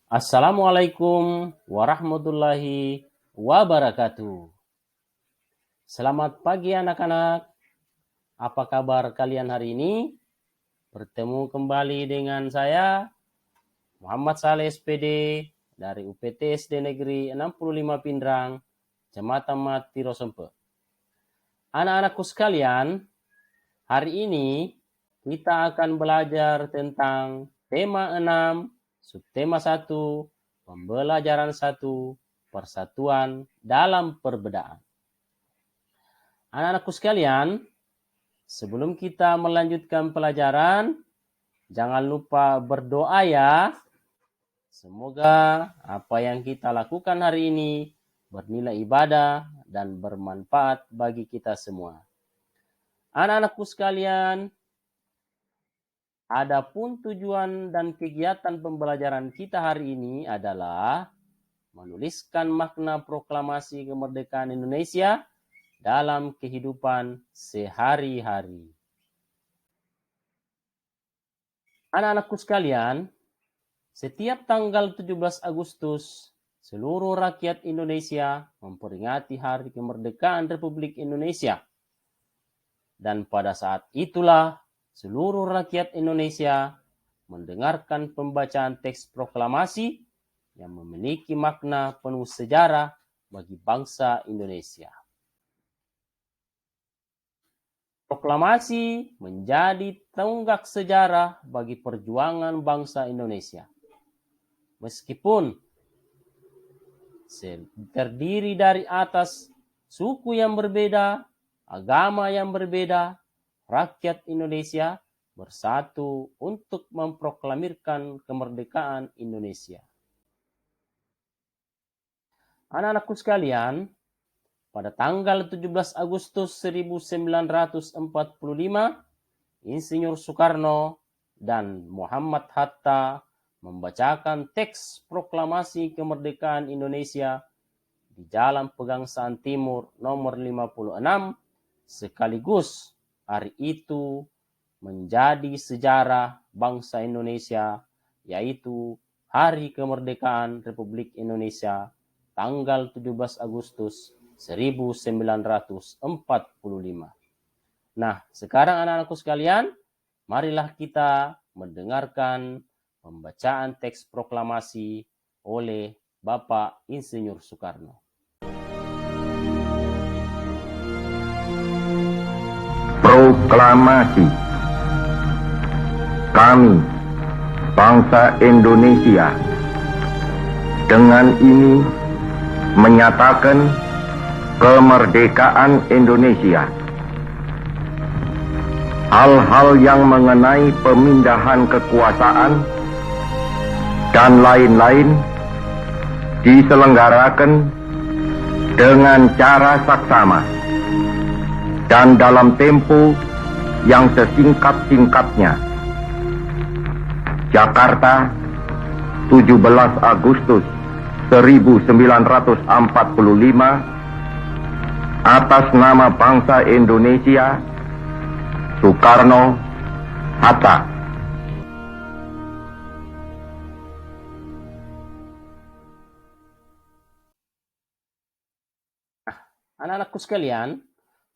Assalamualaikum warahmatullahi wabarakatuh. Selamat pagi anak-anak. Apa kabar kalian hari ini? Bertemu kembali dengan saya, Muhammad Saleh SPD dari UPT SD Negeri 65 Pindrang, Kecamatan Mati Rosempe. Anak-anakku sekalian, hari ini kita akan belajar tentang tema 6, subtema 1, pembelajaran 1, persatuan dalam perbedaan. Anak-anakku sekalian, sebelum kita melanjutkan pelajaran, jangan lupa berdoa ya. Semoga apa yang kita lakukan hari ini bernilai ibadah dan bermanfaat bagi kita semua. Anak-anakku sekalian, adapun tujuan dan kegiatan pembelajaran kita hari ini adalah menuliskan makna proklamasi kemerdekaan Indonesia dalam kehidupan sehari-hari. Anak-anakku sekalian, setiap tanggal 17 Agustus, seluruh rakyat Indonesia memperingati Hari Kemerdekaan Republik Indonesia. Dan pada saat itulah seluruh rakyat Indonesia mendengarkan pembacaan teks proklamasi yang memiliki makna penuh sejarah bagi bangsa Indonesia. Proklamasi menjadi tonggak sejarah bagi perjuangan bangsa Indonesia. Meskipun terdiri dari atas suku yang berbeda, agama yang berbeda, rakyat Indonesia bersatu untuk memproklamirkan kemerdekaan Indonesia. Anak-anakku sekalian, pada tanggal 17 Agustus 1945, Insinyur Soekarno dan Muhammad Hatta membacakan teks proklamasi kemerdekaan Indonesia di Jalan Pegangsaan Timur nomor 56, sekaligus hari itu menjadi sejarah bangsa Indonesia, yaitu Hari Kemerdekaan Republik Indonesia tanggal 17 Agustus 1945. Nah, sekarang anak-anakku sekalian, marilah kita mendengarkan pembacaan teks proklamasi oleh Bapak Insinyur Soekarno. Proklamasi. Kami, bangsa Indonesia, dengan ini menyatakan kemerdekaan Indonesia. Hal-hal yang mengenai pemindahan kekuasaan dan lain-lain diselenggarakan dengan cara saksama dan dalam tempo yang sesingkat-singkatnya. Jakarta, 17 Agustus 1945, atas nama bangsa Indonesia, Soekarno, Hatta. Anak-anakku sekalian,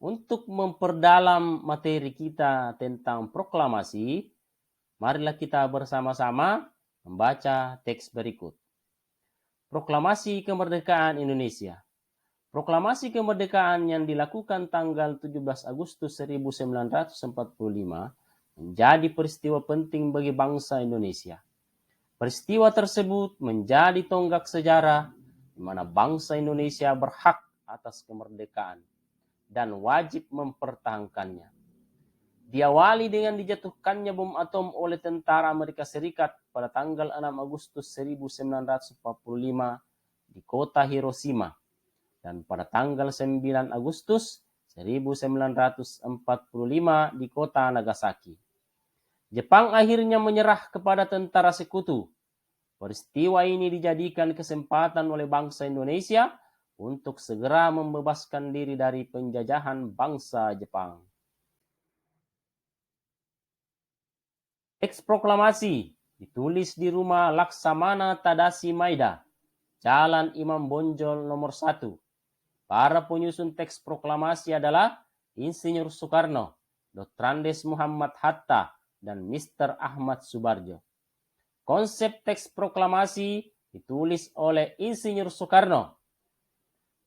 untuk memperdalam materi kita tentang proklamasi, marilah kita bersama-sama membaca teks berikut. Proklamasi Kemerdekaan Indonesia. Proklamasi kemerdekaan yang dilakukan tanggal 17 Agustus 1945 menjadi peristiwa penting bagi bangsa Indonesia. Peristiwa tersebut menjadi tonggak sejarah di mana bangsa Indonesia berhak atas kemerdekaan dan wajib mempertahankannya. Diawali dengan dijatuhkannya bom atom oleh tentara Amerika Serikat pada tanggal 6 Agustus 1945 di kota Hiroshima, dan pada tanggal 9 Agustus 1945 di kota Nagasaki. Jepang akhirnya menyerah kepada tentara sekutu. Peristiwa ini dijadikan kesempatan oleh bangsa Indonesia untuk segera membebaskan diri dari penjajahan bangsa Jepang. Teks proklamasi ditulis di rumah Laksamana Tadasi Maida, Jalan Imam Bonjol nomor 1. Para penyusun teks proklamasi adalah Insinyur Soekarno, Dr. Andes Muhammad Hatta, dan Mr. Ahmad Subarjo. Konsep teks proklamasi ditulis oleh Insinyur Soekarno.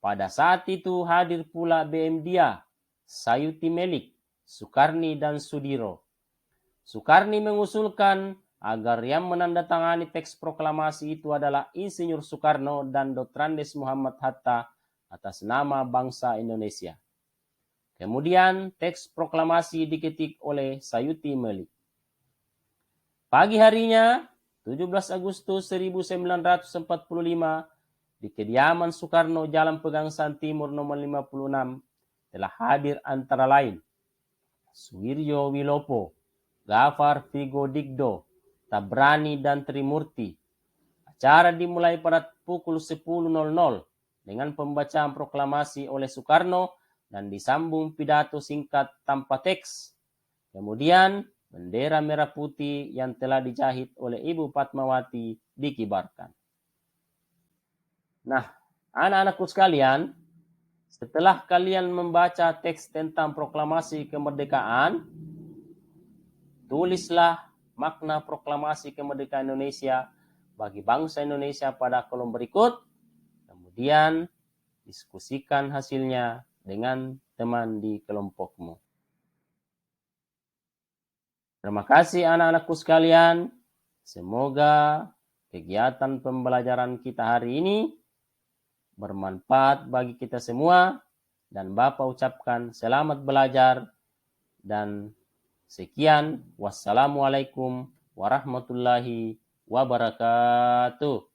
Pada saat itu hadir pula BM Dia, Sayuti Melik, Sukarni, dan Sudiro. Sukarni mengusulkan agar yang menandatangani teks proklamasi itu adalah Insinyur Soekarno dan Dr. Andes Muhammad Hatta atas nama bangsa Indonesia. Kemudian teks proklamasi diketik oleh Sayuti Melik. Pagi harinya, 17 Agustus 1945, di kediaman Soekarno Jalan Pegangsaan Timur nomor 56, telah hadir antara lain Suwiryo Wilopo, Gafar Vigo Digdo, Tabrani, dan Trimurti. Acara dimulai pada pukul 10.00 dengan pembacaan proklamasi oleh Soekarno dan disambung pidato singkat tanpa teks. Kemudian bendera merah putih yang telah dijahit oleh Ibu Fatmawati dikibarkan. Nah, anak-anakku sekalian, setelah kalian membaca teks tentang proklamasi kemerdekaan, tulislah makna proklamasi kemerdekaan Indonesia bagi bangsa Indonesia pada kolom berikut. Kemudian diskusikan hasilnya dengan teman di kelompokmu. Terima kasih anak-anakku sekalian. Semoga kegiatan pembelajaran kita hari ini bermanfaat bagi kita semua. Dan Bapak ucapkan selamat belajar dan sekian. Wassalamualaikum warahmatullahi wabarakatuh.